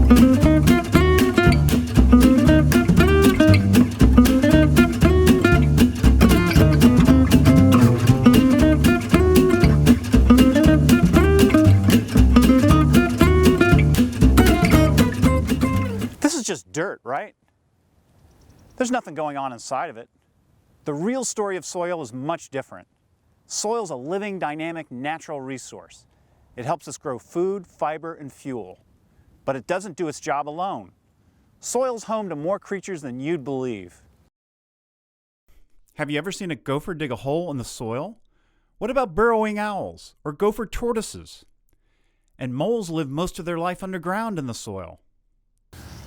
This is just dirt, right? There's nothing going on inside of it. The real story of soil is much different. Soil's a living, dynamic, natural resource. It helps us grow food, fiber, and fuel. But it doesn't do its job alone. Soil's home to more creatures than you'd believe. Have you ever seen a gopher dig a hole in the soil? What about burrowing owls or gopher tortoises? And moles live most of their life underground in the soil.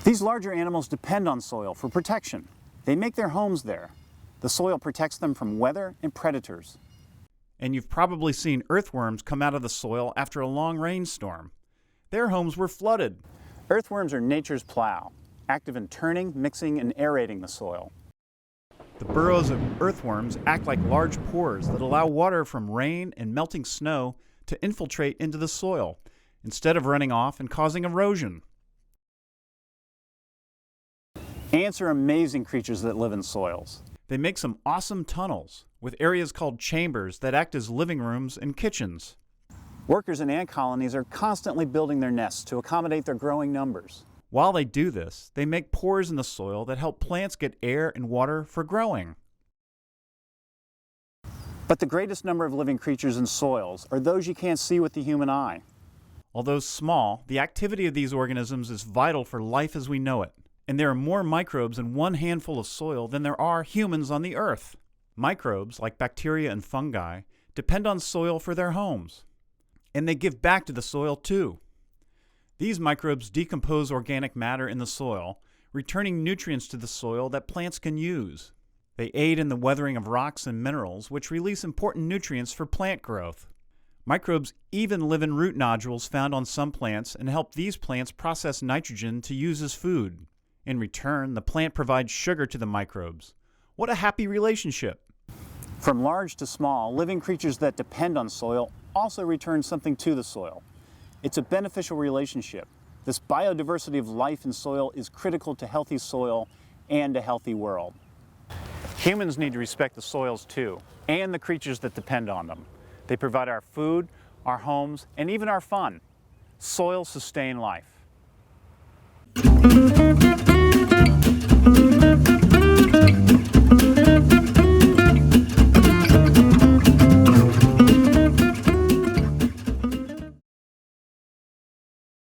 These larger animals depend on soil for protection. They make their homes there. The soil protects them from weather and predators. And you've probably seen earthworms come out of the soil after a long rainstorm. Their homes were flooded. Earthworms are nature's plow, active in turning, mixing, and aerating the soil. The burrows of earthworms act like large pores that allow water from rain and melting snow to infiltrate into the soil, instead of running off and causing erosion. Ants are amazing creatures that live in soils. They make some awesome tunnels, with areas called chambers that act as living rooms and kitchens. Workers in ant colonies are constantly building their nests to accommodate their growing numbers. While they do this, they make pores in the soil that help plants get air and water for growing. But the greatest number of living creatures in soils are those you can't see with the human eye. Although small, the activity of these organisms is vital for life as we know it. And there are more microbes in one handful of soil than there are humans on the earth. Microbes, like bacteria and fungi, depend on soil for their homes. And they give back to the soil too. These microbes decompose organic matter in the soil, returning nutrients to the soil that plants can use. They aid in the weathering of rocks and minerals, which release important nutrients for plant growth. Microbes even live in root nodules found on some plants and help these plants process nitrogen to use as food. In return, the plant provides sugar to the microbes. What a happy relationship! From large to small, living creatures that depend on soil also return something to the soil. It's a beneficial relationship. This biodiversity of life in soil is critical to healthy soil and a healthy world. Humans need to respect the soils too, and the creatures that depend on them. They provide our food, our homes, and even our fun. Soils sustain life.